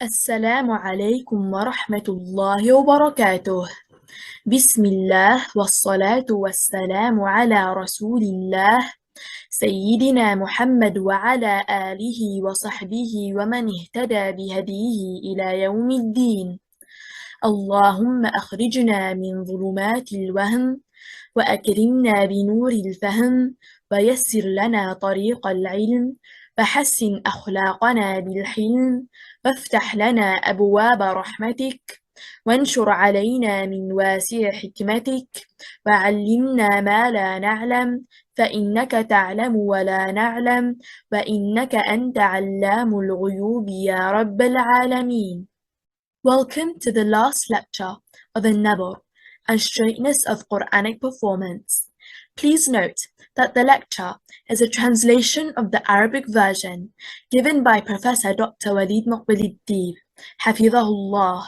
السلام عليكم ورحمة الله وبركاته. بسم الله والصلاة والسلام على رسول الله سيدنا محمد وعلى آله وصحبه ومن اهتدى بهديه إلى يوم الدين. اللهم أخرجنا من ظلمات الوهم وأكرمنا بنور الفهم ويسر لنا طريق العلم وحسن أخلاقنا بالحلم وافتح لنا أبواب رحمتك وانشر علينا من واسع حكمتك وعلمنا ما لا نعلم فإنك تعلم ولا نعلم وإنك أنت علام الغيوب يا رب العالمين. Welcome to the last lecture of the Nabr and straightness of Quranic performance. Please note that the lecture is a translation of the Arabic version given by Professor Dr. وليد مقبل الديب, حفظه.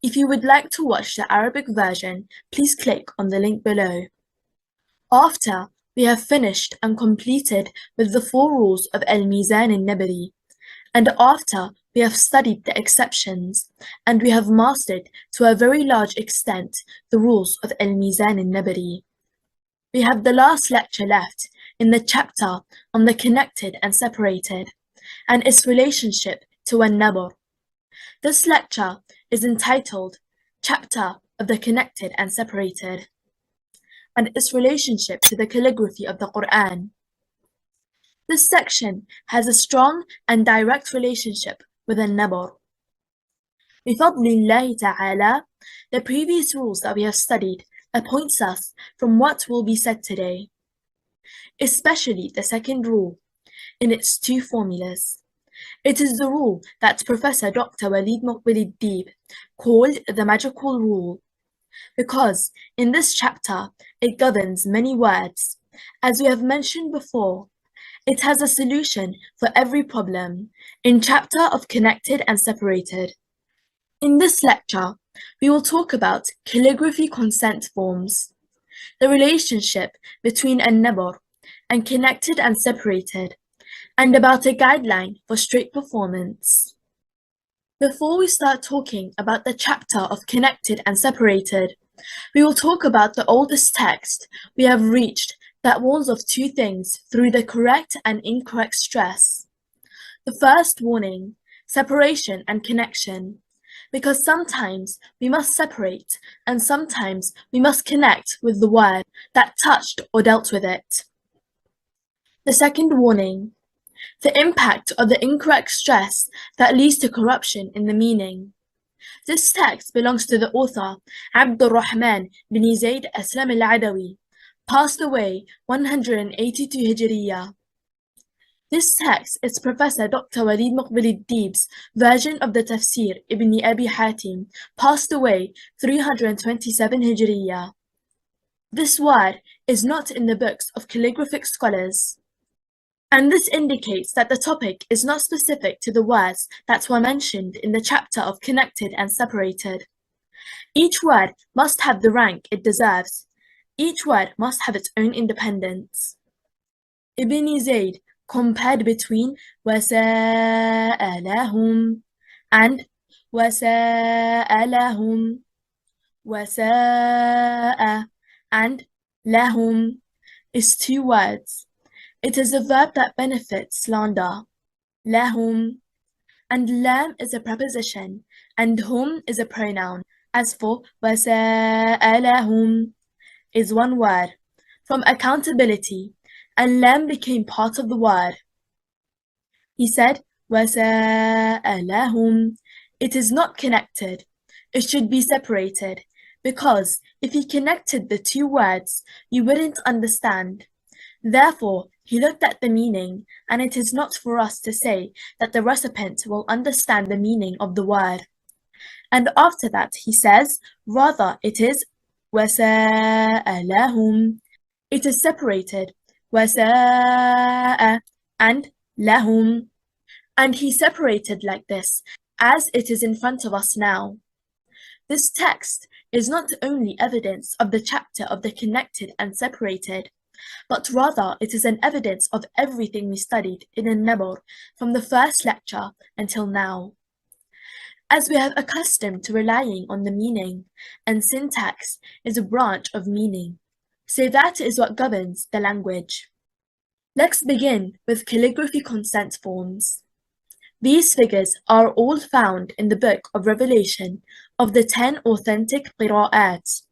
If you would like to watch the Arabic version, please click on the link below. After we have finished and completed with the 4 rules of Meezan and Nabry, and after we have studied the exceptions, and we have mastered to a very large extent the rules of Meezan and Nabry, we have the last lecture left in the chapter on the connected and separated, and its relationship to النبر. This lecture is entitled Chapter of the Connected and Separated, and its relationship to the calligraphy of the Qur'an. This section has a strong and direct relationship with النبر. بفضل تعالى, the previous rules that we have studied points us from what will be said today, especially the second rule in its 2 formulas. It is the rule that Professor Dr. وليد مقبل الديب called the magical rule, because in this chapter it governs many words. As we have mentioned before, it has a solution for every problem in chapter of connected and separated. In this lecture, we will talk about calligraphy consent forms, the relationship between النبر and connected and separated, and about a guideline for straight performance. Before we start talking about the chapter of connected and separated, we will talk about the oldest text we have reached that warns of 2 things through the correct and incorrect stress. The first warning, separation and connection, because sometimes we must separate and sometimes we must connect with the word that touched or dealt with it. The second warning, the impact of the incorrect stress that leads to corruption in the meaning. This text belongs to the author عبد الرحمن بن زيد أسلم العدوي, passed away 182 Hijriya. This text is Professor Dr. وليد مقبل الديب's version of the Tafsir Ibn Abi Hatim, passed away 327 Hijriya. This word is not in the books of calligraphic scholars, and this indicates that the topic is not specific to the words that were mentioned in the chapter of connected and separated. Each word must have the rank it deserves. Each word must have its own independence. Ibn Zayd compared between وَسَأَلَهُمْ and وَسَأَلَهُمْ, وَسَاءَ and لَهُمْ is 2 words. It is a verb that benefits slander, لَهُمْ, and lam is a preposition, and hum is a pronoun. As for وَسَأَلَهُمْ is 1 word. From accountability, and lam became part of the word. He said, وَسَأَلَهُمْ. It is not connected. It should be separated, because if he connected the 2 words, you wouldn't understand. Therefore, he looked at the meaning, and it is not for us to say that the recipient will understand the meaning of the word. And after that, he says, rather it is وَسَأَلَهُمْ. It is separated, وَسَاءَ and لَهُمْ. And he separated like this, as it is in front of us now. This text is not only evidence of the chapter of the connected and separated, but rather it is an evidence of everything we studied in النبر from the first lecture until now. as we have accustomed to relying on the meaning, and syntax is a branch of meaning, so that is what governs the language. Let's begin with calligraphy consent forms. These figures are all found in the Book of Revelation of the 10 authentic qira'at.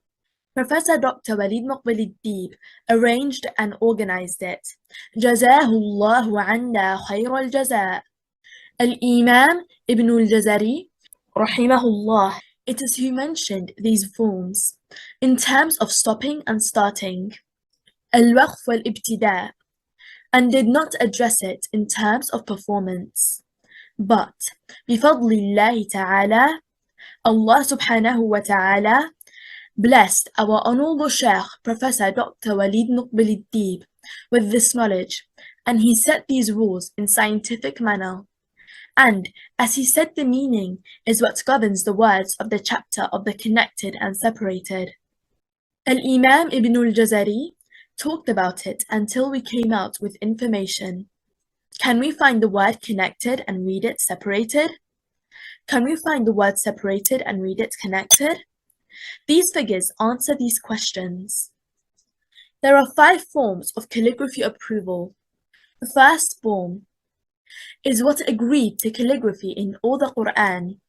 Professor Dr. وليد مقبل الديب arranged and organized it. جزاه الله عنا خير الجزاء. الإمام ابن الجزري رحمه الله, it is who mentioned these forms in terms of stopping and starting, الوقف والابتداء, and did not address it in terms of performance. But بفضل الله تعالى, Allah subhanahu wa ta'ala blessed our honorable Sheikh, Professor Dr. Waleed Muqbil Deeb, with this knowledge, and he set these rules in scientific manner. And, as he said, the meaning is what governs the words of the chapter of the connected and separated. Al-Imam Ibn al-Jazari talked about it until we came out with information. Can we find the word connected and read it separated? Can we find the word separated and read it connected? These figures answer these questions. There are 5 forms of calligraphy approval. The first form is what agreed to calligraphy in all the Qur'an,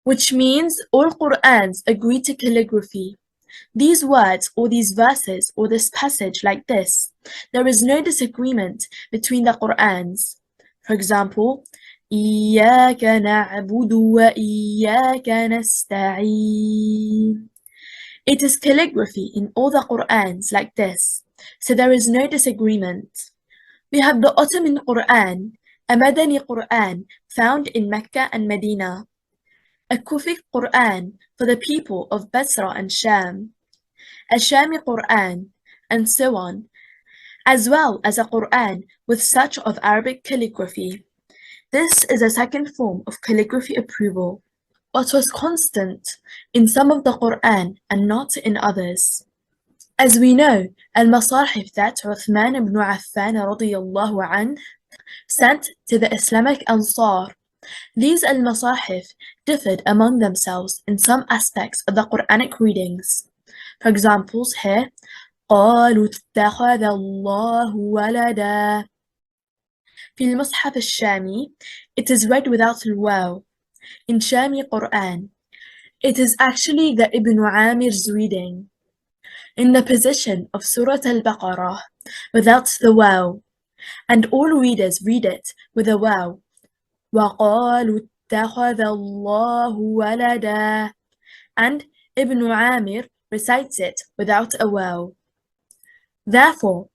which means all Qur'ans agree to calligraphy. These words or these verses or this passage like this, there is no disagreement between the Qur'ans. For example, إِيَّاكَ نَعْبُدُ وَإِيَّاكَ نَسْتَعِينُ. It is calligraphy in all the Qur'ans like this, so there is no disagreement. We have the Ottoman Qur'an, a Madani Qur'an found in Mecca and Medina, a Kufi Qur'an for the people of Basra and Sham, a Shami Qur'an, and so on, as well as a Qur'an with such of Arabic calligraphy. This is a second form of calligraphy approval, what was constant in some of the Qur'an and not in others. As we know, al-Masahif that Uthman ibn Affan radiyallahu anhu sent to the Islamic Ansar, these al-Masahif differed among themselves in some aspects of the Quranic readings. For examples here, قالوا اتخذ الله ولدا. في المصحف الشامي, it is read without al-waw. In Shami Qur'an, it is actually the Ibn Amir's reading. In the position of Surah Al-Baqarah, without the waw, and all readers read it with a waw. وَقَالُوا اتَّخَذَ اللَّهُ وَلَدًا, and Ibn Amir recites it without a waw. Therefore,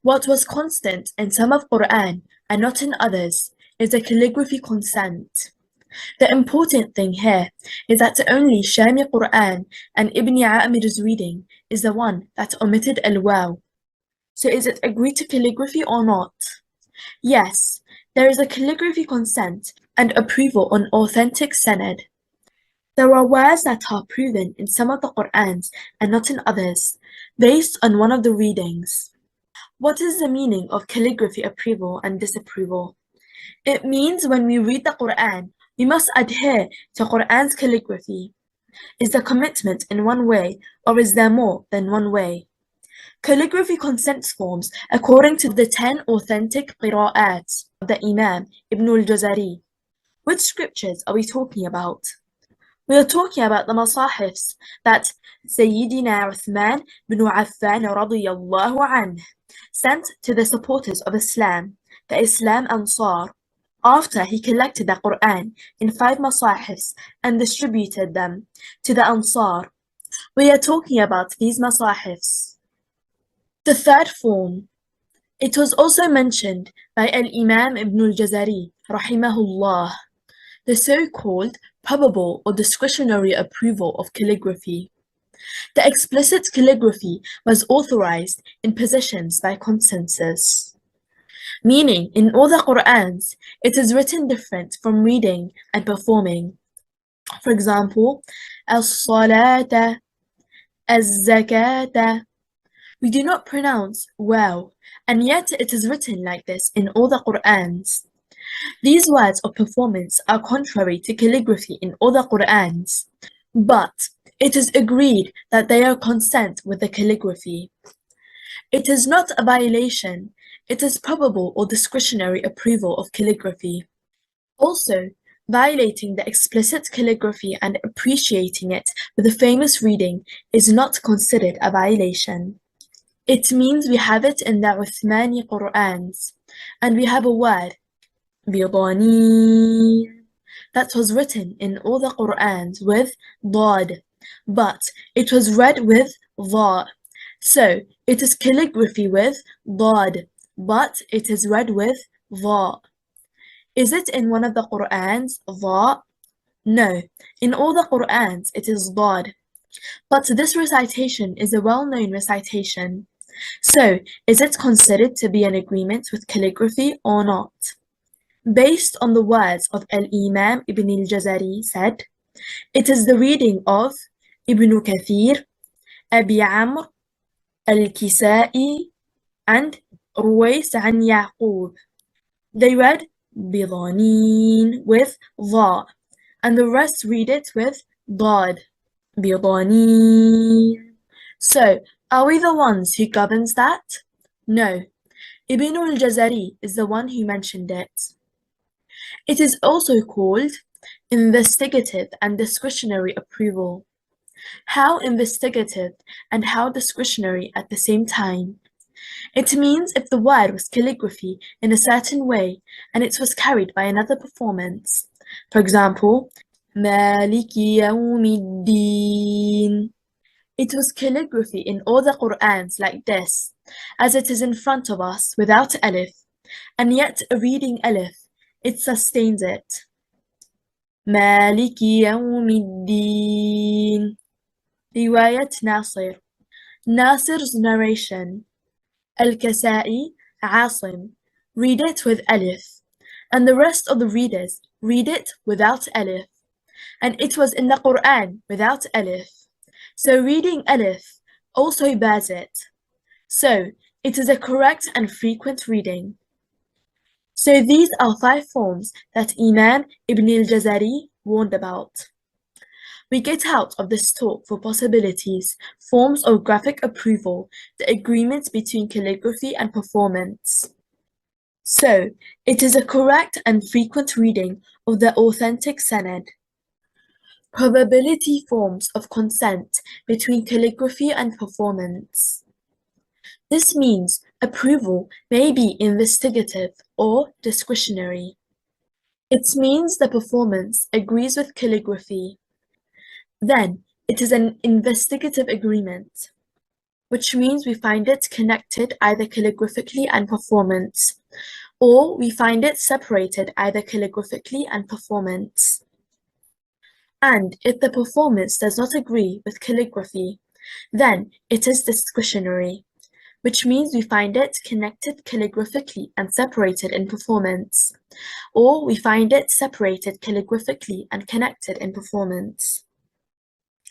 what was constant in some of Qur'an and not in others is the calligraphy consent. The important thing here is that only Shami Qur'an and Ibn Amir's reading is the one that omitted al-waw. So is it agreed to calligraphy or not? Yes, there is a calligraphy consent and approval on authentic sanad. There are words that are proven in some of the Qur'ans and not in others, based on one of the readings. What is the meaning of calligraphy approval and disapproval? It means when we read the Qur'an, we must adhere to Qur'an's calligraphy. Is the commitment in one way, or is there more than one way? Calligraphy consent forms according to the 10 authentic qira'at of the Imam Ibn al-Jazari. Which scriptures are we talking about? We are talking about the masahifs that Sayyidina Uthman bin Affan radiyallahu anhu sent to the supporters of Islam, the Islam Ansar, after he collected the Qur'an in 5 masahifs and distributed them to the Ansar. We are talking about these masahifs. The third form. It was also mentioned by Al-Imam Ibn al-Jazari, rahimahullah, the so-called probable or discretionary approval of calligraphy. The explicit calligraphy was authorized in positions by consensus. Meaning, in all the Qur'ans, it is written different from reading and performing. For example, as-salata, az-zakata. We do not pronounce waw, and yet it is written like this in all the Qur'ans. These words of performance are contrary to calligraphy in other Qur'ans, but it is agreed that they are consent with the calligraphy. It is not a violation, it is probable or discretionary approval of calligraphy. Also, violating the explicit calligraphy and appreciating it with a famous reading is not considered a violation. It means we have it in the Uthmani Qur'ans, and we have a word, بيضانين, that was written in all the Qur'ans with ضاد, but it was read with ضاء. So it is calligraphy with ضاد, but it is read with ضاء. Is it in one of the Qur'ans ضاء? No, in all the Qur'ans it is ضاد. But this recitation is a well-known recitation. So is it considered to be an agreement with calligraphy or not? Based on the words of Al-Imam Ibn al-Jazari said, it is the reading of Ibn Kathir, Abi Amr, Al-Kisa'i, and Ruwais an Yaqub. They read بيضانين with ضاء, and the rest read it with ضاد, بيضانين. So, are we the ones who governs that? No. Ibn al-Jazari is the one who mentioned it. It is also called investigative and discretionary approval. How investigative and how discretionary at the same time? It means if the word was calligraphy in a certain way and it was carried by another performance. For example, مالك يوم الدين. It was calligraphy in all the Qur'ans like this, as it is in front of us without alif, and yet a reading alif, it sustains it. مالك يوم الدين. رواية ناصر. Nasir's narration. Al-Kasa'i, Asim, read it with alif, and the rest of the readers read it without alif, and it was in the Qur'an without alif. So reading alif also bears it. So it is a correct and frequent reading. So these are 5 forms that Imam Ibn al-Jazari warned about. We get out of this talk for possibilities, forms of graphic approval, the agreement between calligraphy and performance. So, it is a correct and frequent reading of the authentic sanad. Probability forms of consent between calligraphy and performance. This means approval may be investigative or discretionary. It means the performance agrees with calligraphy. Then, it is an investigative agreement, which means we find it connected either calligraphically and performance, or we find it separated either calligraphically and performance. And if the performance does not agree with calligraphy, then it is discretionary, which means we find it connected calligraphically and separated in performance, or we find it separated calligraphically and connected in performance.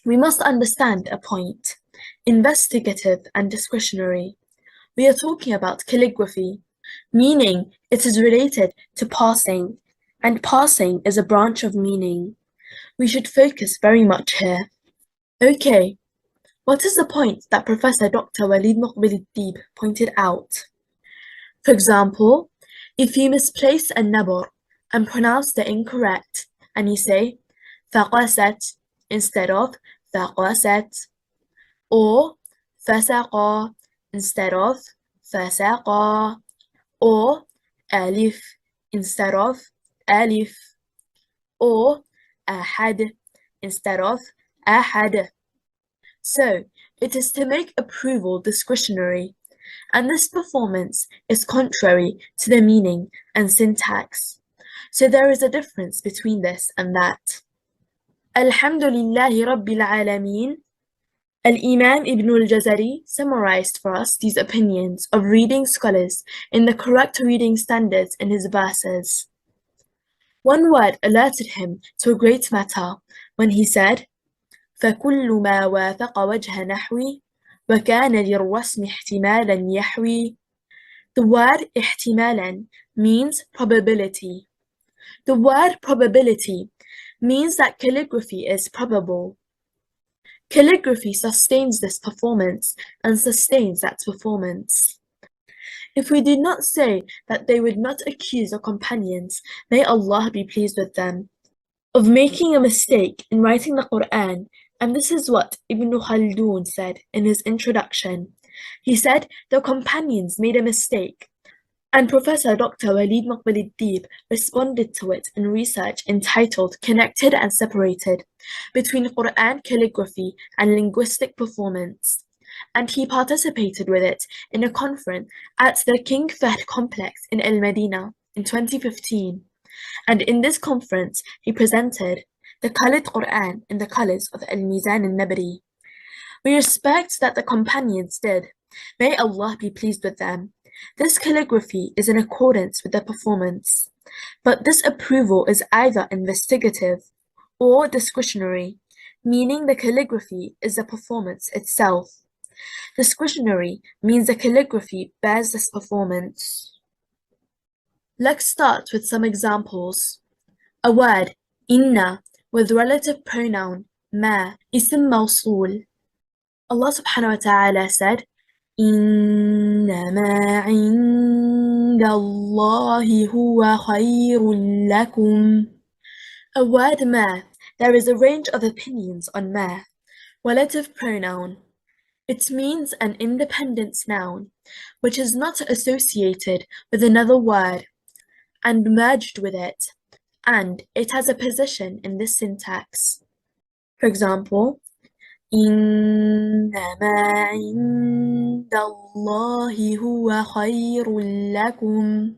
We must understand a point, investigative and discretionary. We are talking about calligraphy, meaning it is related to parsing, and parsing is a branch of meaning. We should focus very much here. Okay, what is the point that Professor Dr. وليد مقبل الديب pointed out? For example, if you misplace a nabr and pronounce the incorrect, and you say فقست instead of فقست, or فسق instead of فسق, or ألف instead of ألف, or أحد instead of أحد. So, it is to make approval discretionary, and this performance is contrary to the meaning and syntax. So there is a difference between this and that. Alhamdulillahi Rabbil Alameen. Al-Imam Ibn al-Jazari summarized for us these opinions of reading scholars in the correct reading standards in his verses. One word alerted him to a great matter when he said, فَكُلُّ مَا وَافَقَ وَجْهَ نَحْوِي وَكَانَ لِلرَّسْمِ احْتِمَالًا يَحْوِي. The word احتمالا means probability. The word probability means that calligraphy is probable. Calligraphy sustains this performance and sustains that performance. If we did not say that they would not accuse our companions, may Allah be pleased with them, of making a mistake in writing the Qur'an, and this is what Ibn Khaldun said in his introduction. He said the companions made a mistake, and Professor Dr. وليد مقبل الديب responded to it in research entitled Connected and Separated Between Qur'an Calligraphy and Linguistic Performance, and he participated with it in a conference at the King Fahd complex in Al Medina in 2015. And in this conference, he presented the colored Qur'an in the colors of Meezan and Nabry. We respect that the companions did. May Allah be pleased with them. This calligraphy is in accordance with the performance, but this approval is either investigative or discretionary, meaning the calligraphy is the performance itself. Discretionary means the calligraphy bears this performance. Let's start with some examples. A word, inna, with relative pronoun, ma, ism mawsul. Allah subhanahu wa ta'ala said, إنما عند الله هو خير لكم. A word ma, there is a range of opinions on ma. Relative pronoun. It means an independent noun, which is not associated with another word and merged with it, and it has a position in this syntax. For example, إنما عند الله هو خير لكم.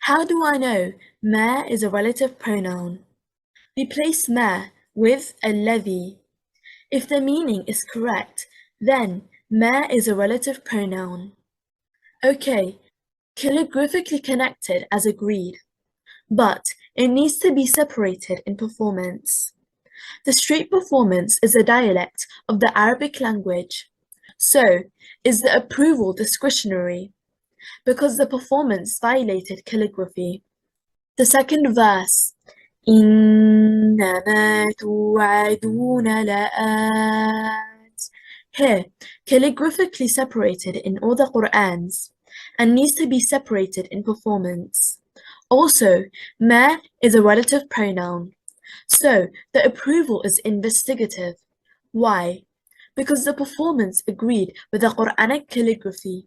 How do I know ma is a relative pronoun? We place ma with الذي. If the meaning is correct, then ma is a relative pronoun. Okay, calligraphically connected as agreed, but it needs to be separated in performance. The straight performance is a dialect of the Arabic language. So, is the approval discretionary? Because the performance violated calligraphy. The second verse, إِنَّمَا تُوعَدُونَ لَآتٍ. Here, calligraphically separated in all the Qur'ans, and needs to be separated in performance. Also, ma is a relative pronoun. So, the approval is investigative. Why? Because the performance agreed with the Quranic calligraphy,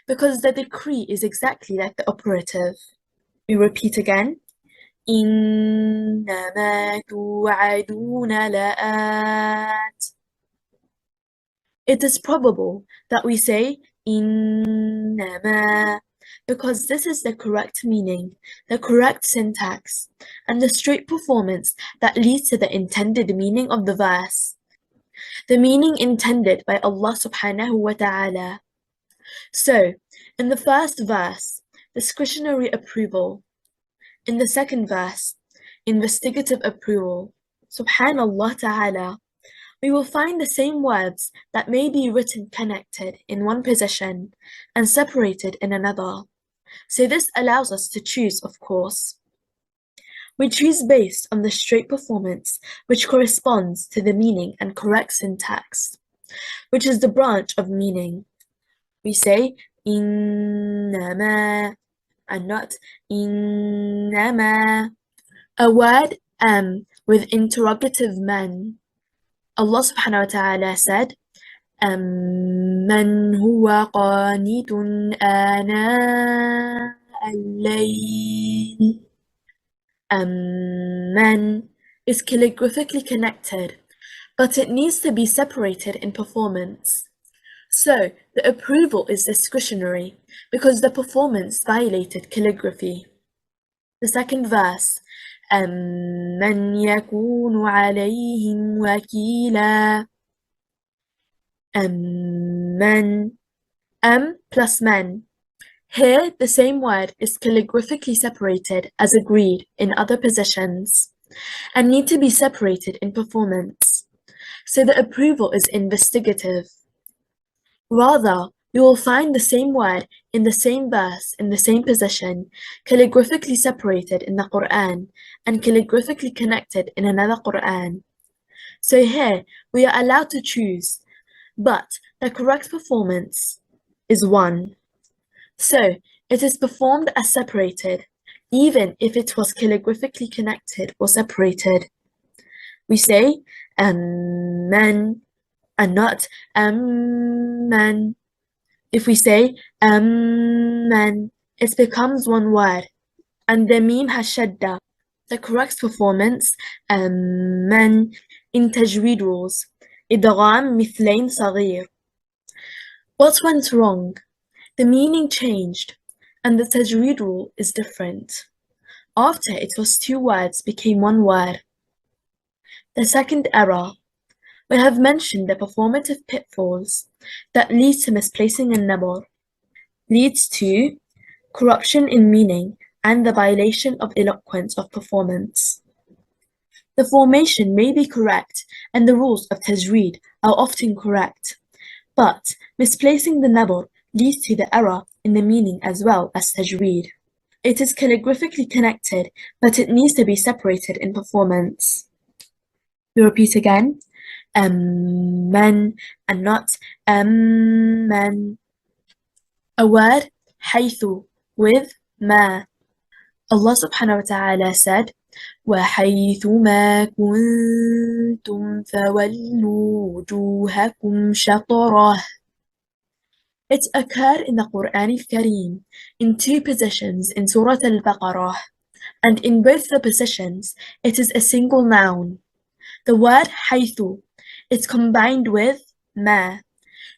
because the decree is exactly like the operative. We repeat again. إِنَّمَا تُوعَدُونَ لَآتٍ. It is probable that we say إِنَّمَا because this is the correct meaning, the correct syntax, and the straight performance that leads to the intended meaning of the verse. The meaning intended by Allah subhanahu wa ta'ala. So, in the first verse, discretionary approval. In the second verse, investigative approval. Subhanallah ta'ala. We will find the same words that may be written connected in one position and separated in another. So this allows us to choose, of course. We choose based on the straight performance which corresponds to the meaning and correct syntax, which is the branch of meaning. We say إِنَّمَا and not إِنَّمَا. A word with interrogative man. Allah subhanahu wa ta'ala said, أَمَّنْ هُوَ قَانِتٌ آنَاءَ اللَّيْلِ. Man is calligraphically connected, but it needs to be separated in performance. So, the approval is discretionary because the performance violated calligraphy. The second verse, أَمَّنْ يَكُونُ عَلَيْهِمْ وَكِيلًا. Man, plus man. Here, the same word is calligraphically separated as agreed in other positions, and need to be separated in performance. So the approval is investigative. Rather, You will find the same word in the same verse in the same position, calligraphically separated in the Qur'an and calligraphically connected in another Qur'an. So here we are allowed to choose, but the correct performance is one. So it is performed as separated, even if it was calligraphically connected or separated. We say man and not man. If we say man, it becomes one word, and the meme has shadda. The correct performance man in tajweed rules. إدغام مثلين صغير. What went wrong? The meaning changed, and the tajweed rule is different. After it was two words became one word. The second error. We have mentioned the performative pitfalls that lead to misplacing a nabr, leads to corruption in meaning and the violation of eloquence of performance. The formation may be correct and the rules of tajweed are often correct, but misplacing the nabr leads to the error in the meaning as well as tajweed. It is calligraphically connected, but it needs to be separated in performance. We repeat again. Man and not man. A word حيث with ما. Allah subhanahu wa ta'ala said وحيث ما كنتم فولوا وجوهكم شطره. It occurred in the Qur'an al-Kareem in two positions in Surah Al-Baqarah, and in both the positions it is a single noun. The word حيث is combined with ما,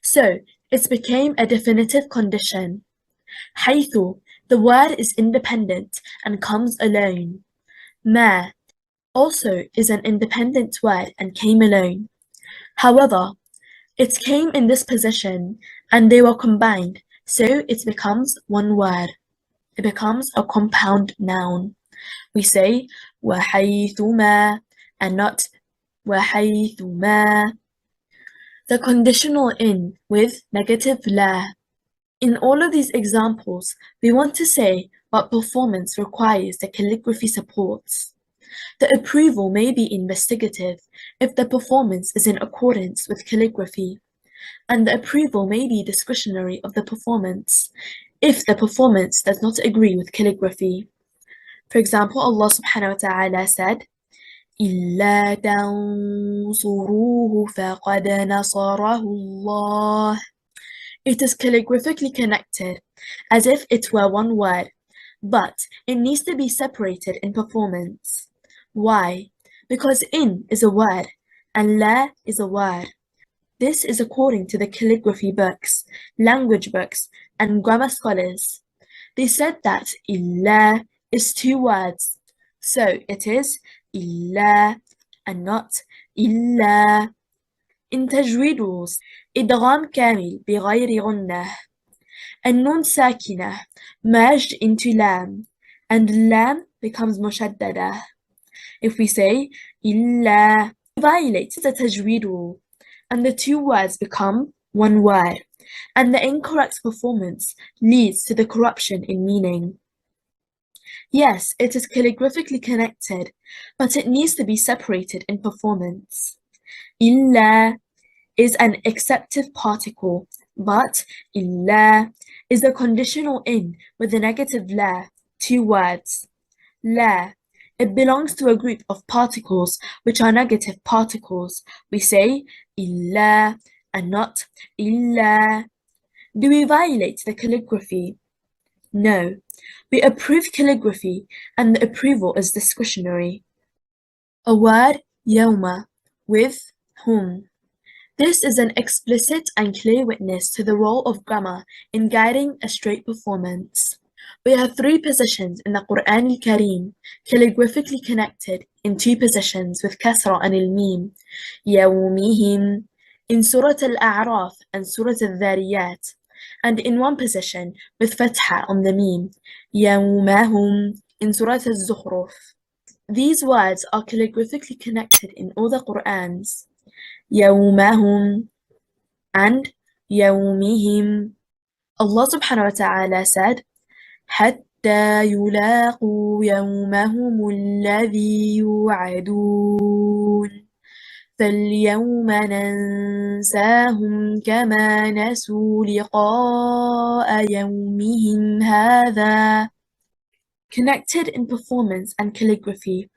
so it became a definitive condition. حيث, the word is independent and comes alone. ما also is an independent word and came alone. However, it came in this position and they were combined, so it becomes one word. It becomes a compound noun. We say وحيث ما and not وحيث ما. The conditional in with negative la. In all of these examples, we want to say what performance requires the calligraphy supports. The approval may be investigative if the performance is in accordance with calligraphy, and the approval may be discretionary of the performance if the performance does not agree with calligraphy. For example, Allah subhanahu wa ta'ala said, إِلَّا تَنْصُرُوهُ فَقَدْ نَصَرَهُ اللَّهُ. It is calligraphically connected, as if it were one word, but it needs to be separated in performance. Why? Because in is a word, and la is a word. This is according to the calligraphy books, language books, and grammar scholars. They said that illa is two words, so it is illa and not illa. In tajweed rules, إدغام كامل بغير غنة. النون ساكنة merged into lam, and lam becomes مشددة. If we say إلا, we violate the tajweed rule, and the two words become one word, and the incorrect performance leads to the corruption in meaning. Yes, it is calligraphically connected, but it needs to be separated in performance. إلا is an acceptive particle, but إلا is a conditional in with a negative la, two words. La, it belongs to a group of particles which are negative particles. We say إلا and not إلا. Do we violate the calligraphy? No. We approve calligraphy, and the approval is discretionary. A word يوم with whom. This is an explicit and clear witness to the role of grammar in guiding a straight performance. We have three positions in the Qur'an al-Kareem, calligraphically connected in two positions with kasra and al-mim. يومهم in Surah Al-A'raf and Surah Al-Dhariyat, and in one position with fatha on the mim. يومهم in Surah Al-Zukhruf. These words are calligraphically connected in all the Qur'ans. يومهم and يومهم. Allah subhanahu wa ta'ala said, حتى يلاقوا يومهم الذي يوعدون فاليوم ننساهم كما نسوا لقاء يومهم هذا. Connected in performance and calligraphy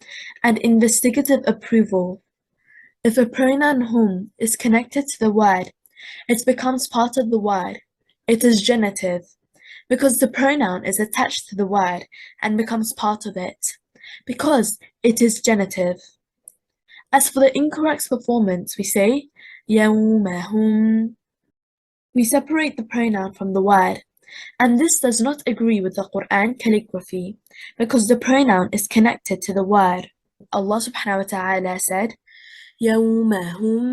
and investigative approval. If a pronoun hum is connected to the word, it becomes part of the word. It is genitive, because the pronoun is attached to the word and becomes part of it, because it is genitive. As for the incorrect performance, we say يومهم. We separate the pronoun from the word, and this does not agree with the Qur'an calligraphy, because the pronoun is connected to the word. Allah subhanahu wa ta'ala said, يومهم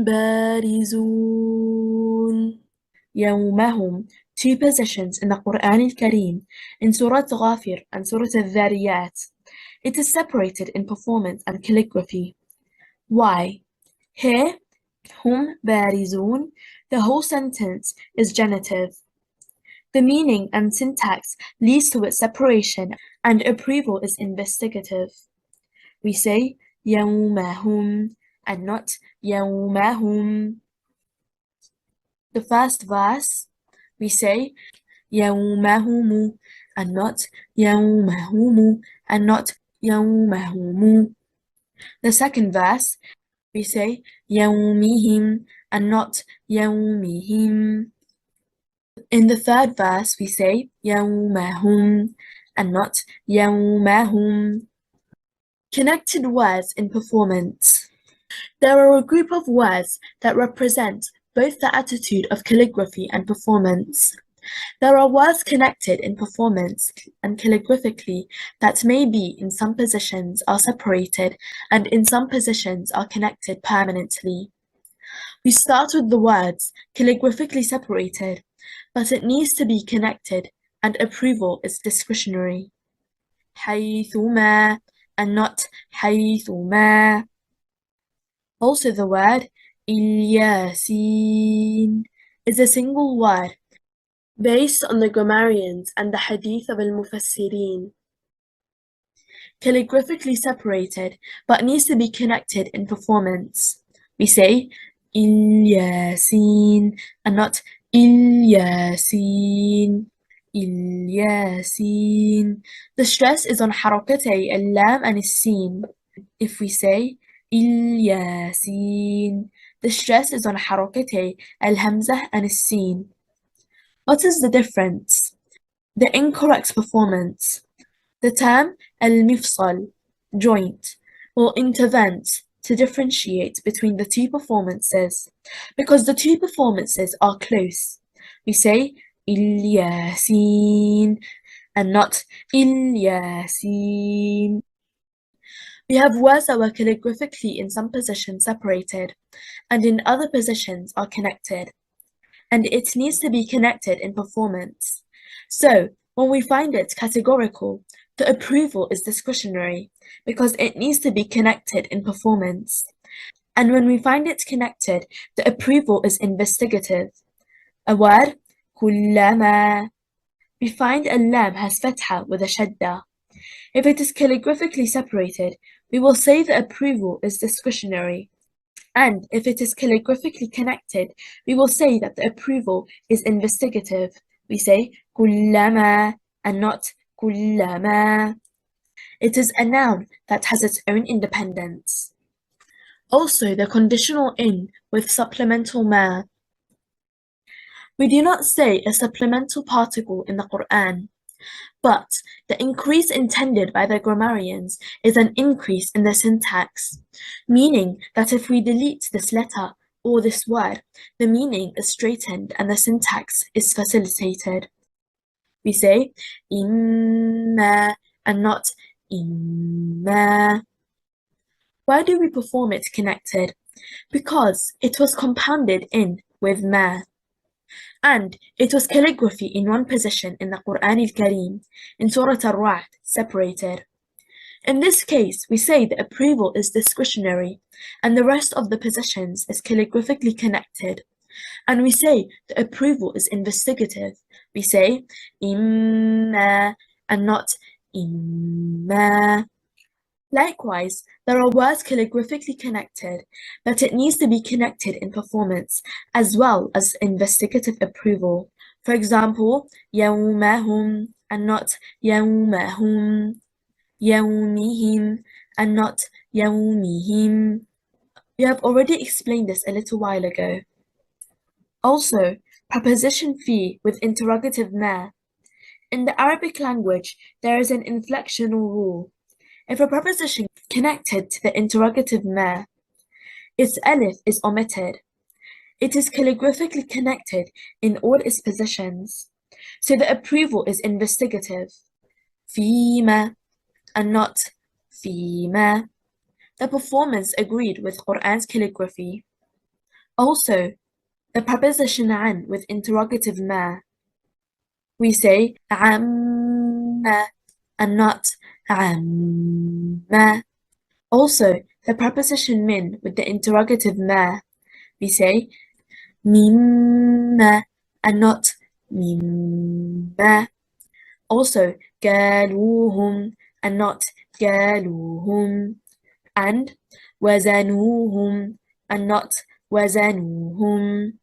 بارزون. يومهم, two positions in the Qur'an al-Kareem, in Surah Ghafir and Surah al-Dhariyat. It is separated in performance and calligraphy. Why? Here, hum barizun, the whole sentence is genitive. The meaning and syntax leads to its separation, and approval is investigative. We say يومهم and not يومهم. The first verse, we say يومهم and not يومهم and not يومهم. The second verse, we say يومهم and not يومهم. In the third verse, we say يومهم and not يومهم. Connected words in performance. There are a group of words that represent both the attitude of calligraphy and performance. There are words connected in performance and calligraphically that may be in some positions are separated and in some positions are connected permanently. We start with the words calligraphically separated, but it needs to be connected and approval is discretionary. حيثما and not حيثما. Also the word الياسين is a single word based on the grammarians and the hadith of al-mufassirin. Calligraphically separated, but needs to be connected in performance. We say الياسين and not الياسين. الياسين. The stress is on حركتي اللام and السين. If we say الياسين, the stress is on حركتي الهمزة and السين. What is the difference? The incorrect performance. The term المفصل, joint, will intervene to differentiate between the two performances, because the two performances are close. We say الياسين and not الياسين. We have words that were calligraphically in some positions separated, and in other positions are connected, and it needs to be connected in performance. So, when we find it categorical, the approval is discretionary, because it needs to be connected in performance. And when we find it connected, the approval is investigative. A word, كلما. We find a lam has fatha with a shadda. If it is calligraphically separated, we will say the approval is discretionary. And if it is calligraphically connected, we will say that the approval is investigative. We say كلما and not كلما. It is a noun that has its own independence. Also, the conditional in with supplemental ma. We do not say a supplemental particle in the Qur'an, but the increase intended by the grammarians is an increase in the syntax, meaning that if we delete this letter or this word, the meaning is straightened and the syntax is facilitated. We say imma and not imma. Why do we perform it connected? Because it was compounded in with ma. And it was calligraphy in one position in the Qur'an al-Kareem, in Surah al-Ra'd, separated. In this case, we say the approval is discretionary, and the rest of the positions is calligraphically connected, And we say the approval is investigative. We say imma and not imma. Likewise, there are words calligraphically connected, but it needs to be connected in performance as well as investigative approval. For example, يومهم and not يومهم, يومهم and not يومهم. We have already explained this a little while ago. Also, preposition fi with interrogative ma. In the Arabic language, there is an inflectional rule. If a preposition connected to the interrogative ma, its alif is omitted. It is calligraphically connected in all its positions, so the approval is investigative. فيما and not فيما. The performance agreed with Qur'an's calligraphy. Also, the preposition an with interrogative ma. We say عَمَّ and not عَمَّ. Also, the preposition min with the interrogative ma. We say مِمَّ and not مِمَّ. Also, قالوهم and not قالوهم. And وزنوهم and not وزنوهم.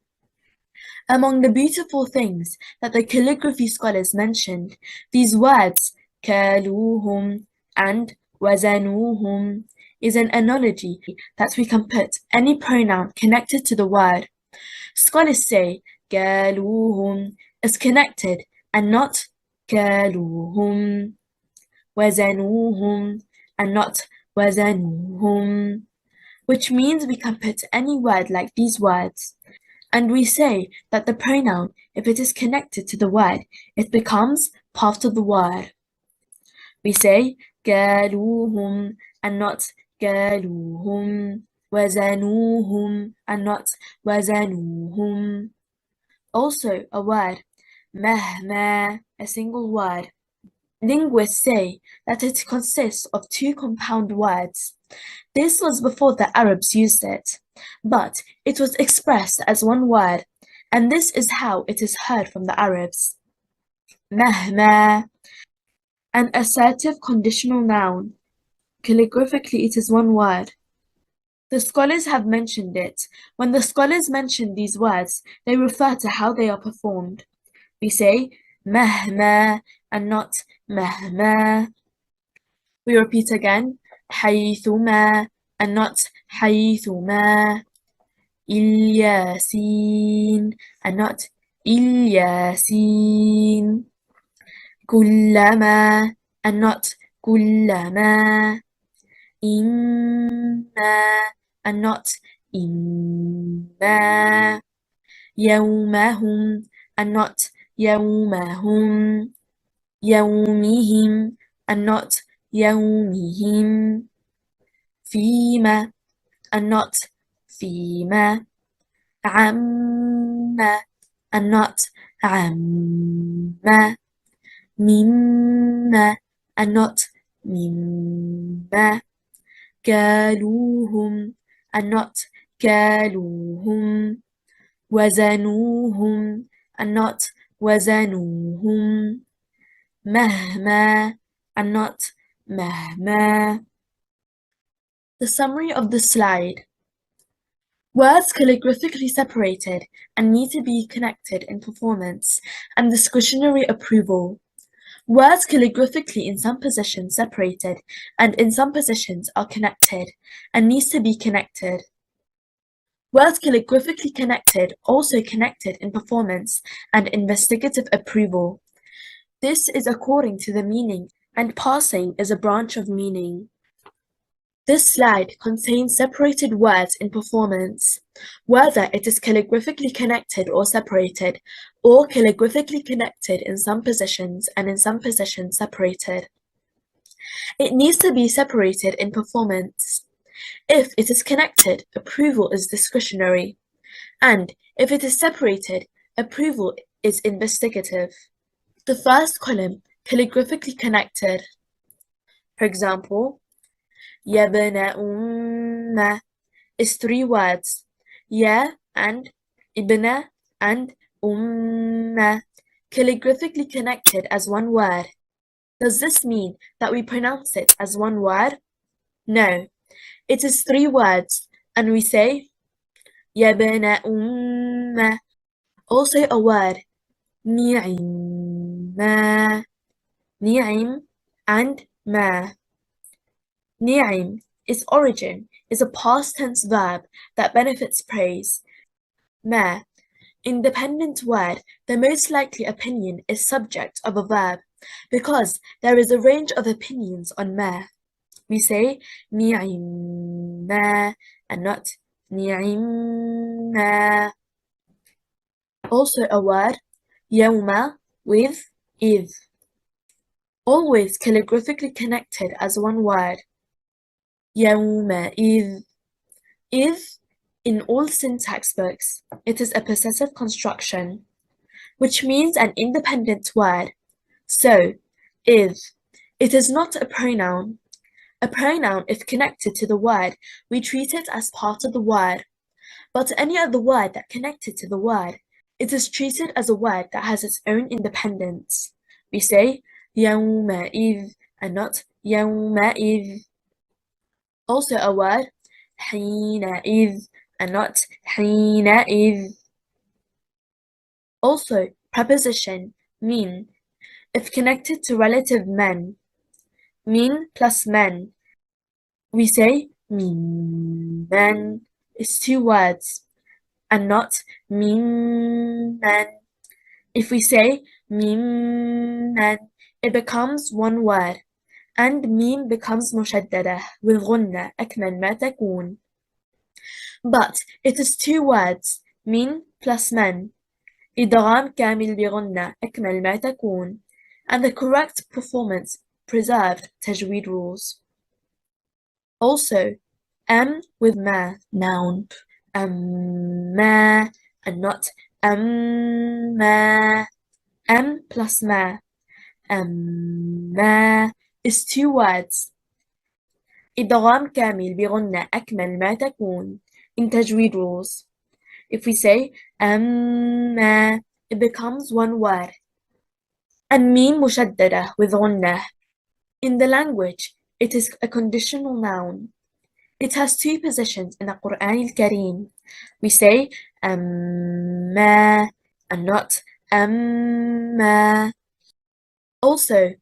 Among the beautiful things that the calligraphy scholars mentioned, these words كالوهم and وزنوهم is an analogy that we can put any pronoun connected to the word. Scholars say قالوهم is connected and not كالوهم, وزنوهم and not وزنوهم, which means we can put any word like these words. And we say that the pronoun, if it is connected to the word, it becomes part of the word. We say قالوهم and not قالوهم, وزنوهم and not وزنوهم. Also a word, مهما, a single word. Linguists say that it consists of two compound words. This was before the Arabs used it, but it was expressed as one word, and this is how it is heard from the Arabs. مهما, an assertive conditional noun. Calligraphically, it is one word. The scholars have mentioned it. When the scholars mention these words, they refer to how they are performed. We say مهما and not مهما. We repeat again, حيثما and not حيثما. الياسين and not الياسين. كلما and not كلما. إما and not إما. يومهم and not يومهم. يومهم and not يومهم. فيما and not فيما. عما and not عما. مما and not مما. كالوهم and not كالوهم. وزنوهم and not وزنوهم. مهما and not مهما. The summary of the slide. Words calligraphically separated and need to be connected in performance and discretionary approval. Words calligraphically in some positions separated and in some positions are connected and needs to be connected. Words calligraphically connected also connected in performance and investigative approval. This is according to the meaning, and parsing is a branch of meaning. This slide contains separated words in performance, whether it is calligraphically connected or separated, or calligraphically connected in some positions and in some positions separated. It needs to be separated in performance. If it is connected, approval is discretionary, and if it is separated, approval is investigative. The first column, calligraphically connected. For example, يا ابن أم is three words, ya and ibna and calligraphically connected as one word. Does this mean that we pronounce it as one word? No, it is 3 words, and we say يبن Also a word, نعم and ما. نعم, its origin is a past tense verb that benefits praise. ما, independent word, the most likely opinion is subject of a verb because there is a range of opinions on ما. We say نعم and not نعم. Also a word, يوم with إذ. Always calligraphically connected as one word. يومئذ. إذ, in all syntax books, it is a possessive construction, which means an independent word. So, إذ. It is not a pronoun. A pronoun, if connected to the word, we treat it as part of the word. But any other word that connected to the word, it is treated as a word that has its own independence. We say يومئذ and not يومئذ. Also a word, حينئذ and not حينئذ. Also, preposition min, if connected to relative men. Min plus men. We say min men is 2 words and not min men. If we say min men, it becomes 1 word and mim becomes mushaddada with غنة أكمل ما تكون. But it is 2 words, min plus men. إدغام كامل بغنة أكمل ما تكون. And the correct performance preserved tajweed rules. Also, with ma, noun. Ma and not ma. Plus ma. ما is 2 words. إدغام كامل بغنة أكمل ما تكون in tajweed rules. If we say ما, it becomes 1 word. And ميم مشددة with غنة. In the language, it is a conditional noun. It has 2 positions in the Qur'an al-Karim. We say ما and not ما. Also,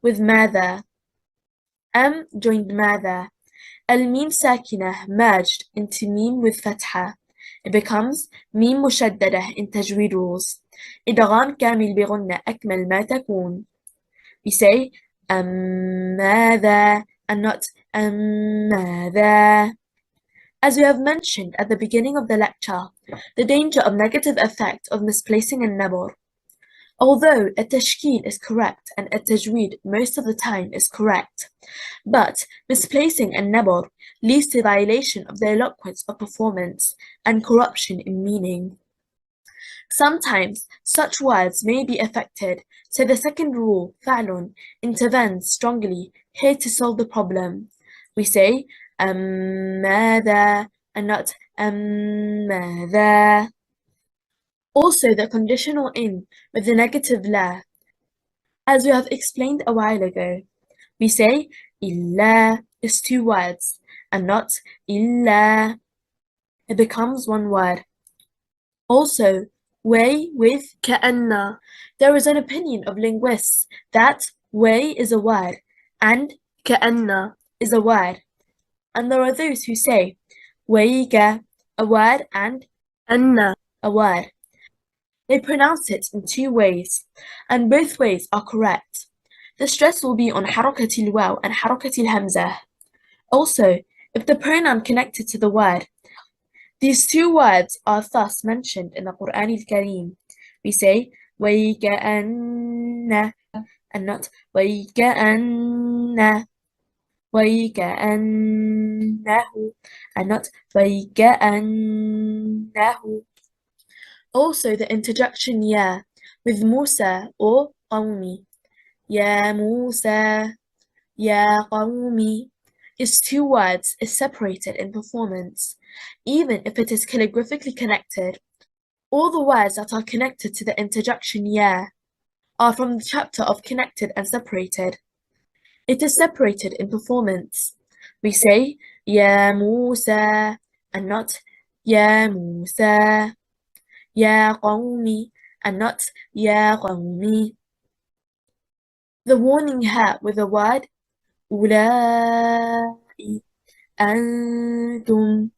with ماذا. Joined ماذا. الميم ساكنة merged into ميم with فتحة. It becomes ميم مشددة in tajweed rules. إدغام كامل بغنة أكمل ما تكون. We say ماذا and not ماذا. As we have mentioned at the beginning of the lecture, the danger of negative effect of misplacing a nabr. Although a tashkil is correct and a tajweed most of the time is correct, but misplacing a nabr leads to violation of the eloquence of performance and corruption in meaning. Sometimes such words may be affected, so the second rule, فعل, intervenes strongly here to solve the problem. We say ماذا and not ماذا. Also, the conditional in with the negative la. As we have explained a while ago, we say إلا is 2 words and not إلا. It becomes 1 word. Also, way with كأن. There is an opinion of linguists that way is a word and كأن is a word. And there are those who say ويك a word and أن a word. They pronounce it in 2 ways, and both ways are correct. The stress will be on حركة الواو and حركة الهمزة. Also, if the pronoun connected to the word, these 2 words are thus mentioned in the Qur'an al-Karim. We say وَيْكَأَنَّ and not وَيْكَأَنَّ. وَيْكَأَنَّهُ and not وَيْكَأَنَّهُ. Also, the interjection ya with Musa or قومي. Ya Musa, Ya قومي is 2 words, is separated in performance, even if it is calligraphically connected. All the words that are connected to the interjection ya are from the chapter of connected and separated. It is separated in performance. We say Ya Musa and not Ya Musa, Ya Qawmi and not Ya Qawmi. The warning ha with the word أولئك أنتم.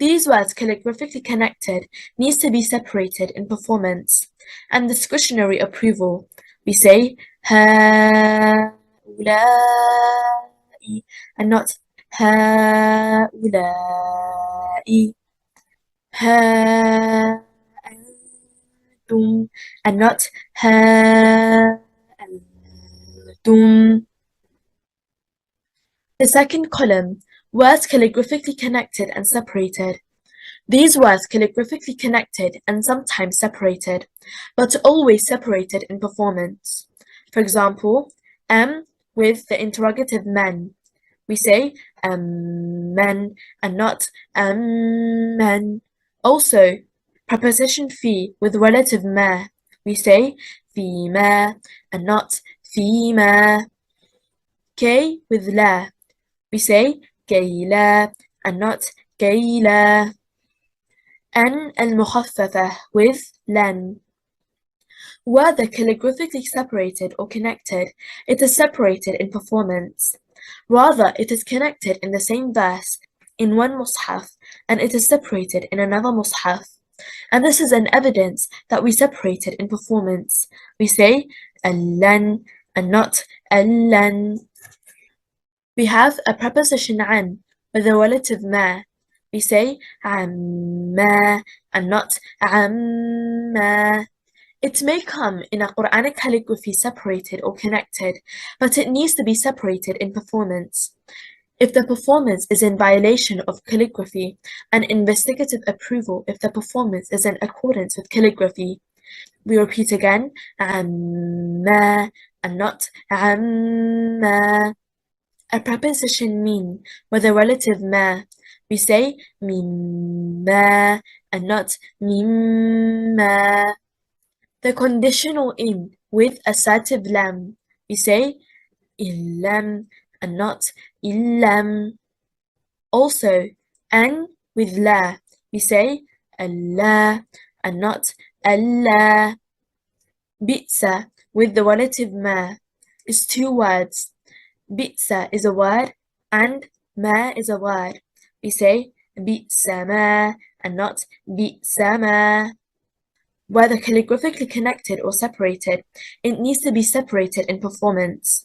These words calligraphically connected needs to be separated in performance and discretionary approval. We say هؤلاء and not هؤلاء. ها أنتم and not ها أنتم. The second column, words calligraphically connected and separated. These words calligraphically connected and sometimes separated, but always separated in performance. For example, with the interrogative men. We say men and not men. Also, preposition fi with relative ma. We say فيما and not فيما. K with la. We say كيلا and not كيلا. N المخففة with لن. Whether calligraphically separated or connected, it is separated in performance. Rather, it is connected in the same verse in one mushaf, and it is separated in another mushaf. And this is an evidence that we separated in performance. We say ألن and not ألن. We have a preposition عن with a relative ما. We say عما and not عما. It may come in a Quranic calligraphy separated or connected, but it needs to be separated in performance. If the performance is in violation of calligraphy, and investigative approval if the performance is in accordance with calligraphy. We repeat again, عما and not عما. A preposition min with a relative ma. We say mimma and not mimma. The conditional in with assertive lam. We say illam and not illam. Also, an with la. We say Allah and not Allah. Bitsa with the relative ma is two words. Bitsa is a word and ma is a word. We say bitsama and not bitsama. Whether calligraphically connected or separated, it needs to be separated in performance.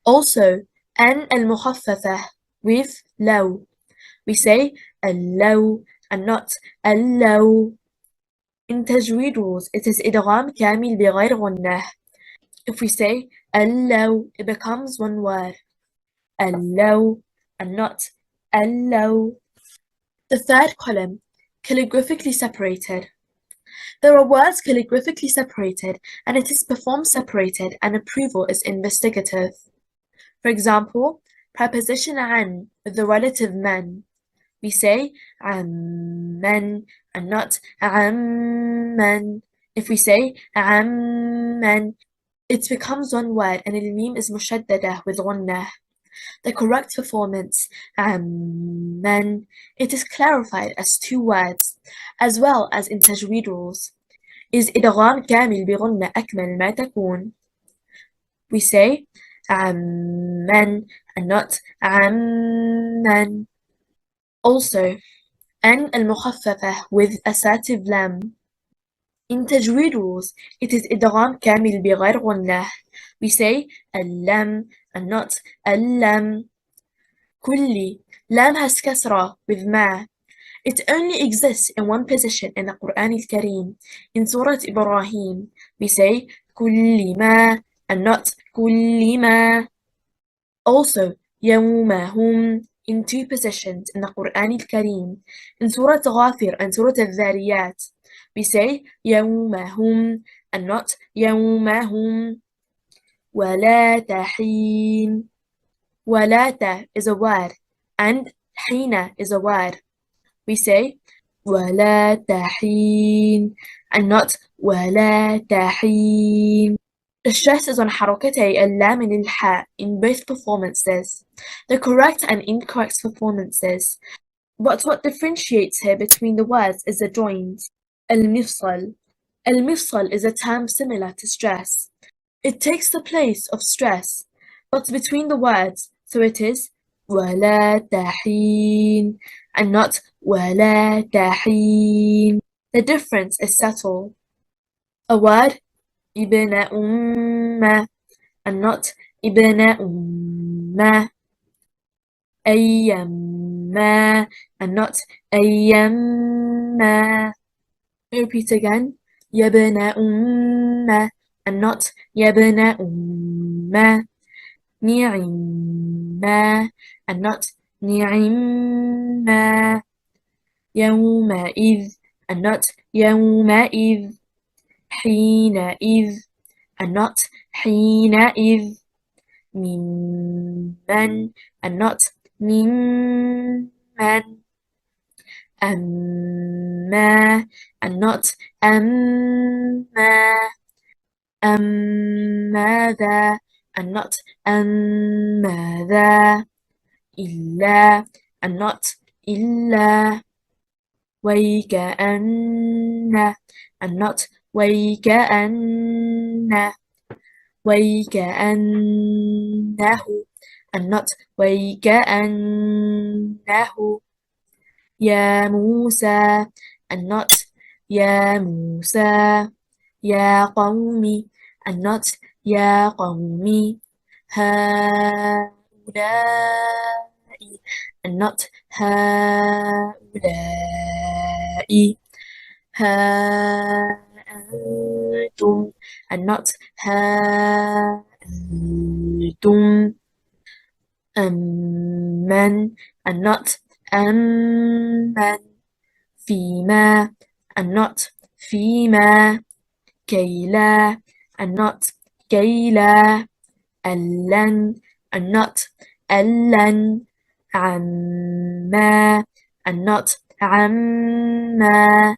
Also, an al-mukhaffafa with law. We say al-law and not al-law. In tajweed rules, it is idgham kamil بغير غنة. If we say al-law, it becomes one word. Al-law and not al-law. The third column, calligraphically separated. There are words calligraphically separated, and it is performed separated, and approval is investigative. For example, preposition عن with the relative man. We say عمن and not عمن. If we say عمن, it becomes one word, and the meme is mushaddada with غنة. The correct performance عمن, it is clarified as two words, as well as in tajweed rules. Is إدغام كامل بغنة أكمل ما تكون. We say عمن and not عمن. Also, أن المخففة with assertive lam. In tajweed rules, it is إدغام كامل بغير غنة. We say اللام and not اللام. كلي, lam has kasra with ma. It only exists in one position in the Qur'an al-Karim. In Surah Ibrahim, we say كل ما and not كل ما. Also, يومهم in two positions in the Qur'an al-Karim. In Surah Ghafir and Surah al-Dhariyat, we say يومهم and not يومهم. ولا تحين. Walata is a word and حين is a word. We say ولا تحين and not ولا تحين. The stress is on حركتي اللام للحاء in both performances, the correct and incorrect performances. But what differentiates here between the words is the joint. المفصل. المفصل is a term similar to stress. It takes the place of stress, but between the words, so it is ولا تحين and not ولا تحين. The difference is subtle. A word ابن and not ابن أيما and not أيما. Repeat again. يبن and not يبن نعما and not نعما. يومئذ and not يومئذ. حينئذ and not حينئذ. ممن and not ممن. أما and not أما. ماذا and not ماذا. إلا and not إلا. ويكأن and not ويكأن. ويكأنه and not ويكأنه. يا موسى and not يا موسى. يا قومي and not يا قومي. هؤلاء and not هؤلاء. ها أنتم and not ها أنتم. أمن and not أمن. فيما and not فيما. كيلا and not كيلا. ألن and not ألن. عما and not عما.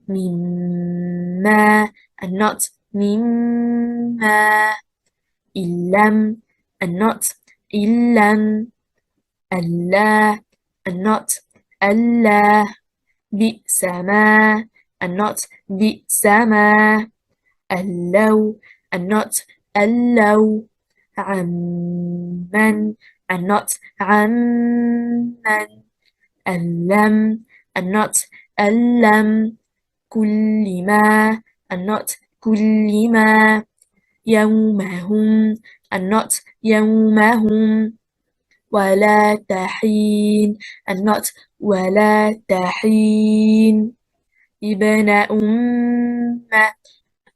مما and not مما. إلم and not إلم. ألا and not ألا. بئس ما and not بئس ما. اللو and not اللو. عمن and not عمن. اللم and not اللم. كل ما and not كل ما. يومهم and not يومهم. ولا تحين and not ولا تحين. ابن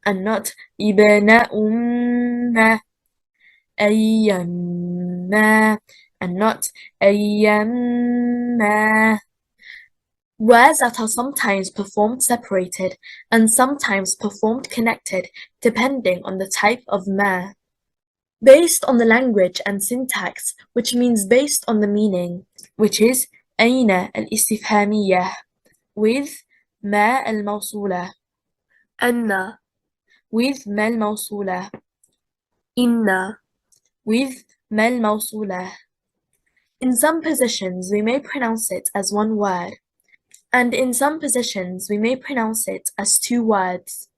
and not ابن أيما and not أيما. Words that are sometimes performed separated and sometimes performed connected depending on the type of ma. Based on the language and syntax, which means based on the meaning, which is أين الاستفهامية with ما الموصولة. أن with ما الموصولة. إن with ما الموصولة. In some positions we may pronounce it as one word, and in some positions we may pronounce it as two words.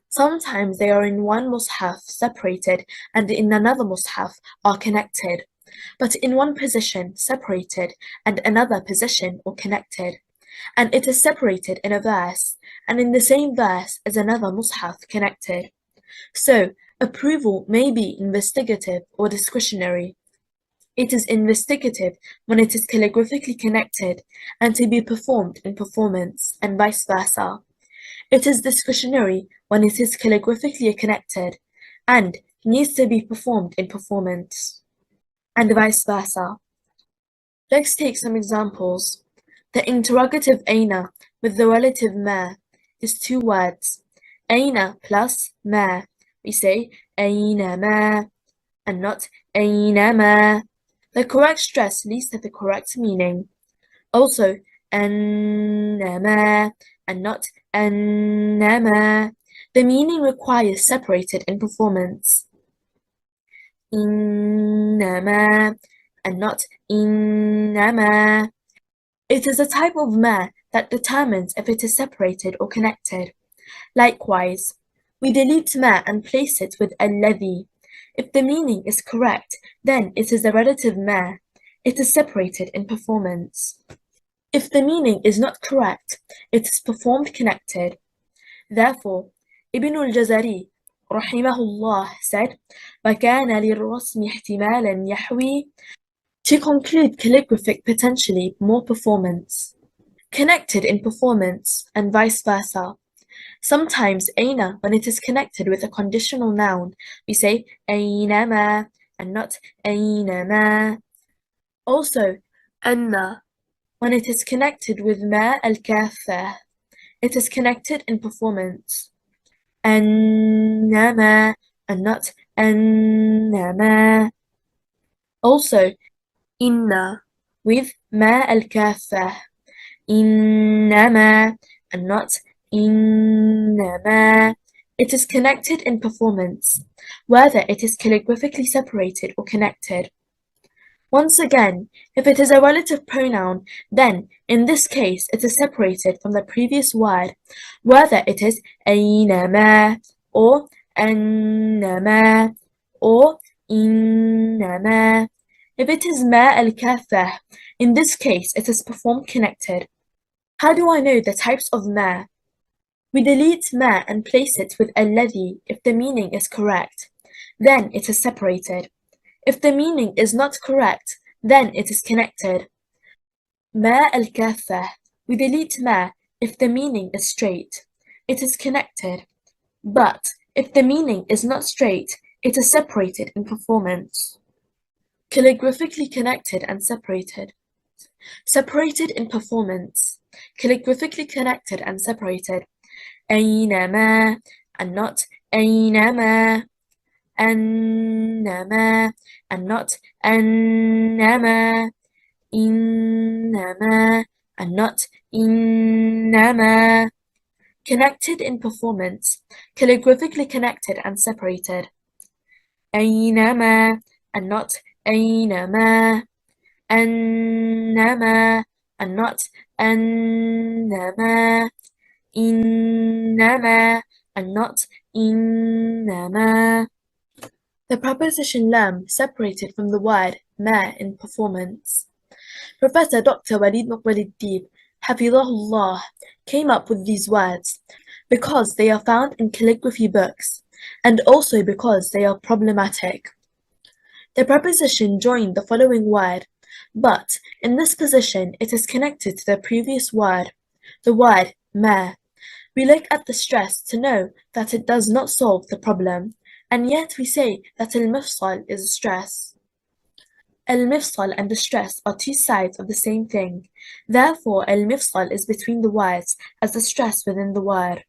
Sometimes they are in one mushaf separated and in another mushaf are connected, but in one position separated and another position or connected, and it is separated in a verse and in the same verse as another mushaf connected. So, approval may be investigative or discretionary. It is investigative when it is calligraphically connected and to be performed in performance, and vice versa. It is discretionary when it is calligraphically connected and needs to be performed in performance, and vice versa. Let's take some examples. The interrogative أين with the relative ما is two words. أين plus ما. We say أينما and not أينما. The correct stress leads to the correct meaning. Also, أنما and not أنما. The meaning requires separated in performance. إنما and not إنما. It is a type of ma that determines if it is separated or connected. Likewise, we delete ma and place it with الذي. If the meaning is correct, then it is a relative ma. It is separated in performance. If the meaning is not correct, it is performed connected. Therefore, Ibn al-Jazari rahimahullah said, وَكَانَ لِلرَّسْمِ احْتِمَالًا يَحْوِي, to conclude calligraphic potentially more performance. Connected in performance and vice versa. Sometimes aina, when it is connected with a conditional noun, we say أينما and not أينما. Also, anna, when it is connected with ma al-kaffah, it is connected in performance. أنما and not أنما. Also, inna with ma al-kaffah, إنما and not إنما. It is connected in performance, whether it is calligraphically separated or connected. Once again, if it is a relative pronoun, then in this case it is separated from the previous word, whether it is أينما or أنما or إنما. If it is ma al-kaffah, in this case it is performed connected. How do I know the types of ma? We delete ma and place it with الذي if the meaning is correct. Then it is separated. If the meaning is not correct, then it is connected. Ma al-kaffah. We delete ma if the meaning is straight. It is connected. But if the meaning is not straight, it is separated in performance. Calligraphically connected and separated. Separated in performance. Calligraphically connected and separated. أينما and not أينما. أنما and not أنما. إنما and not إنما. Connected in performance. Calligraphically connected and separated. أينما and not أينما. أنما and not أنما. إنما and not إنما. The preposition lam separated from the word ma in performance. Professor Dr. وليد مقبل الديب حفظه came up with these words because they are found in calligraphy books and also because they are problematic. The preposition joined the following word, but in this position it is connected to the previous word, the word ma. We look at the stress to know that it does not solve the problem, and yet we say that al-mifsal is a stress. Al-mifsal and the stress are two sides of the same thing. Therefore, al-mifsal is between the words as the stress within the word.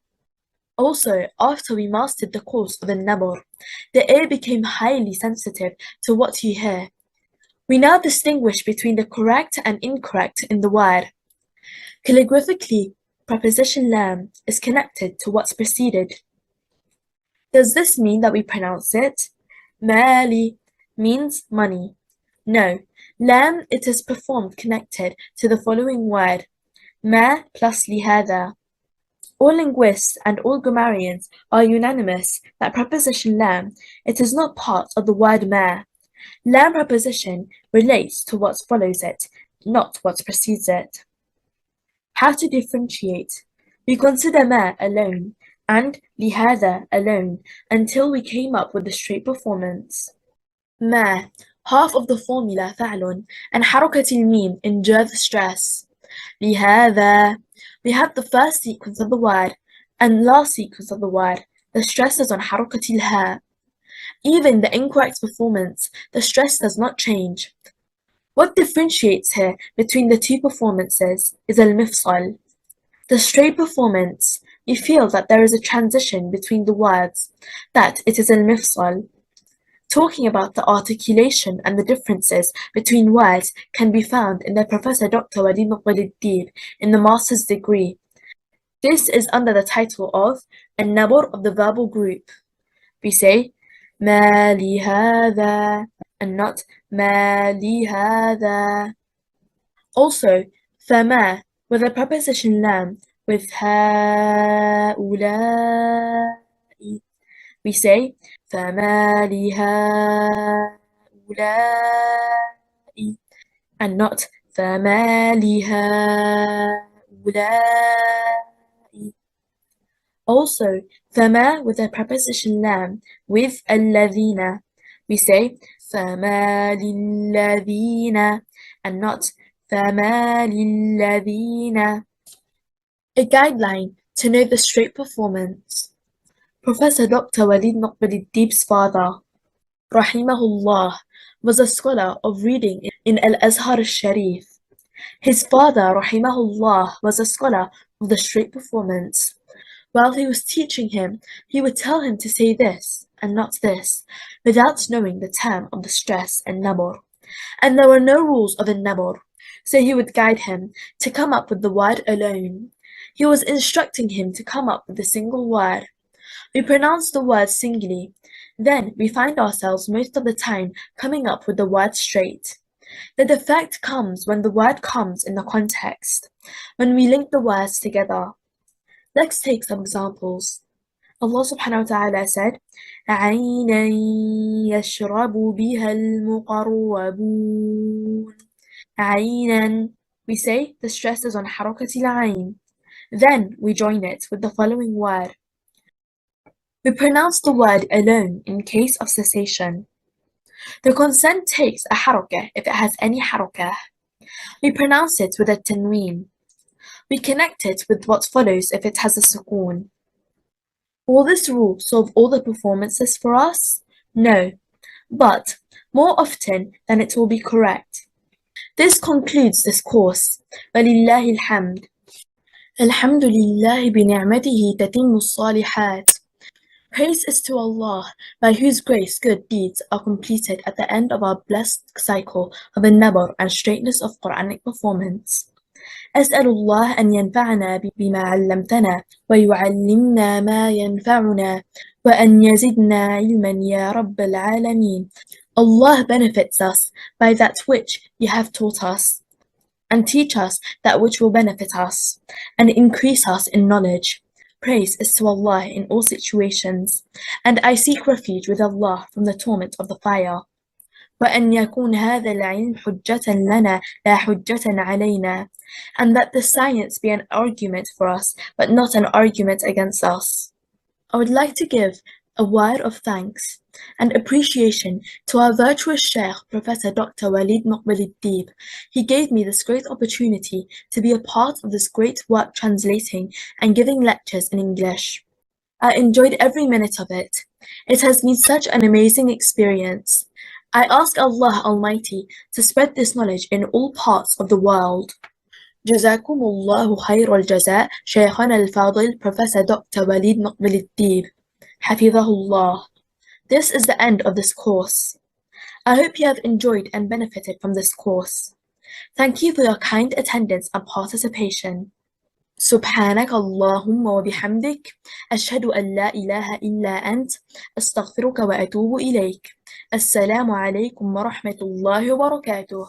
Also, after we mastered the course of the nabr, the ear became highly sensitive to what you hear. We now distinguish between the correct and incorrect in the word. Calligraphically, preposition lam is connected to what's preceded. Does this mean that we pronounce it? Mali means money. No, lam it is performed connected to the following word, ma plus lihada. All linguists and all grammarians are unanimous that preposition lam, it is not part of the word ma. Lam preposition relates to what follows it, not what precedes it. How to differentiate? We consider ma alone and lihada alone until we came up with the straight performance. Ma, half of the formula فعل and حركة الميم endure the stress. لهذا, we have the first sequence of the word and last sequence of the word. The stress is on حركة الهاء. Even the incorrect performance, the stress does not change. What differentiates here between the two performances is al-mifsal. The straight performance, you feel that there is a transition between the words, that it is al-mifsal. talking about the articulation and the differences between words can be found in the Professor Dr. وليد مقبل الديب in the master's degree. This is under the title of النبر of the verbal group. We say ما لهذا and not ما لهذا. Also, فما with a preposition لام with هؤلاء. We say فما لهؤلاء and not فما لهؤلاء. Also, فما with a preposition لام with الذين. We say فما للذين and not فما للذين. A guideline to know the straight performance. Professor Dr. Walid Maqbal Deeb's father, rahimahullah, was a scholar of reading in Al-Azhar al-Sharif. His father, rahimahullah, was a scholar of the straight performance. While he was teaching him, he would tell him to say this and not this, without knowing the term of the stress and nabr. And there were no rules of a nabr, so he would guide him to come up with the word alone. He was instructing him to come up with a single word. We pronounce the word singly. Then we find ourselves most of the time coming up with the word straight. The defect comes when the word comes in the context, when we link the words together. Let's take some examples. Allah subhanahu wa ta'ala said, عَيْنًا يَشْرَبُ بِهَا الْمُقَرَّبُونَ. عَيْنًا. We say the stress is on حركة العين. Then we join it with the following word. We pronounce the word alone in case of cessation. The consent takes a حركة if it has any حركة. We pronounce it with a tanween. We connect it with what follows if it has a sukoon. Will this rule solve all the performances for us? No, but more often than it will be correct. This concludes this course. وَلِلَّهِ الْحَمْدِ. الْحَمْدُ لِلَّهِ بِنِعْمَتِهِ تَتِمُّ الصَّالِحَاتِ. Praise is to Allah, by whose grace good deeds are completed at the end of our blessed cycle of the nabr and straightness of Quranic performance. أسأل الله أن ينفعنا بما علمتنا ويعلمنا ما ينفعنا وأن يزدنا علما يا رب العالمين. Allah benefits us by that which you have taught us, and teach us that which will benefit us, and increase us in knowledge. Praise is to Allah in all situations, and I seek refuge with Allah from the torment of the fire. وأن يكون هذا العلم حجة لنا لا حجة علينا, and that the science be an argument for us, but not an argument against us. I would like to give a word of thanks and appreciation to our virtuous Sheikh, Professor Dr. Walid Maqbal Deeb. He gave me this great opportunity to be a part of this great work translating and giving lectures in English. I enjoyed every minute of it. It has been such an amazing experience. I ask Allah Almighty to spread this knowledge in all parts of the world. جزاكم الله خير الجزاء شيخنا الفاضل Professor Dr. Walid Maqbal Deeb. حفظه الله. This is the end of this course. I hope you have enjoyed and benefited from this course. Thank you for your kind attendance and participation. سبحانك اللهم وبحمدك أشهد أن لا إله إلا أنت أستغفرك وأتوب إليك. السلام عليكم ورحمة الله وبركاته.